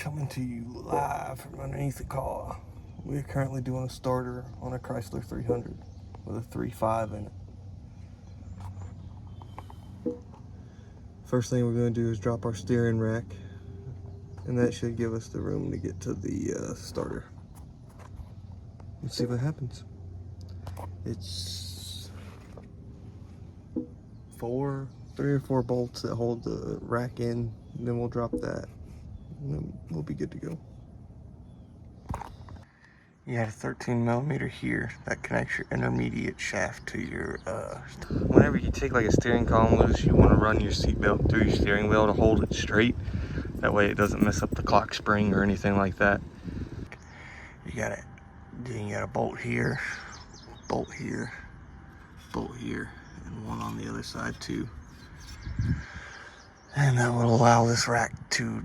Coming to you live from underneath the car. We are currently doing a starter on a Chrysler 300 with a 3.5 in it. First thing we're going to do is drop our steering rack, and that should give us the room to get to the starter. Let's see what happens. It's 3 or 4 bolts that hold the rack in, and then we'll drop that, and then we'll be good to go. You got a 13mm here that connects your intermediate shaft to your whenever you take like a steering column loose, you want to run your seat belt through your steering wheel to hold it straight. That way it doesn't mess up the clock spring or anything like that. Then you got a bolt here, bolt here, bolt here, and one on the other side too. And that will allow this rack to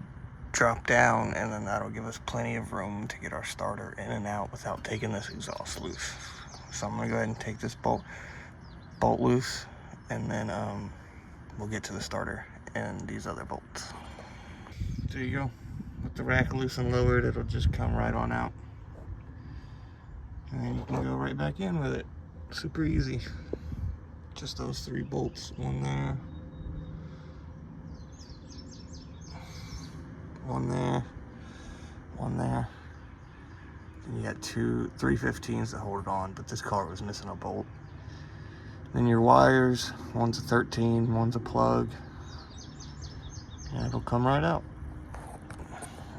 drop down, and then that'll give us plenty of room to get our starter in and out without taking this exhaust loose. So I'm gonna go ahead and take this bolt loose, and then we'll get to the starter and these other bolts. There you go. With the rack loose and lowered, it'll just come right on out, and then you can go right back in with it. Super easy. Just those 3 bolts, one there, one there, one there. And you got 2 3/15s to hold it on, but this car was missing a bolt. Then your wires, one's a 13, one's a plug, and it'll come right out.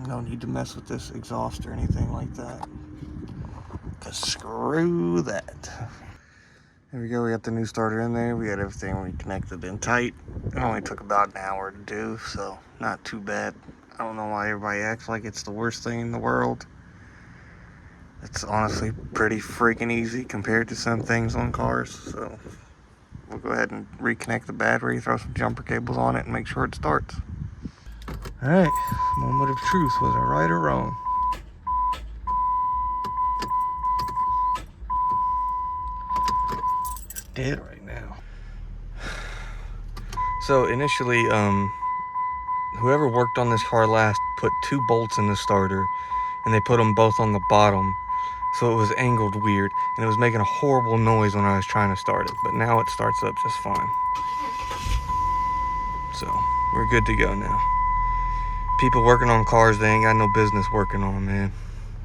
No need to mess with this exhaust or anything like that, because screw that. There we go, we got the new starter in there. We got everything reconnected in tight. It only took about an hour to do, so not too bad. I don't know why everybody acts like it's the worst thing in the world. It's honestly pretty freaking easy compared to some things on cars. So we'll go ahead and reconnect the battery, throw some jumper cables on it, and make sure it starts. All right, moment of truth. Was I right or wrong? It's dead right now. So initially, whoever worked on this car last put 2 bolts in the starter, and they put them both on the bottom, so it was angled weird, and it was making a horrible noise when I was trying to start it, but now it starts up just fine. So we're good to go now. People working on cars, they ain't got no business working on them, man.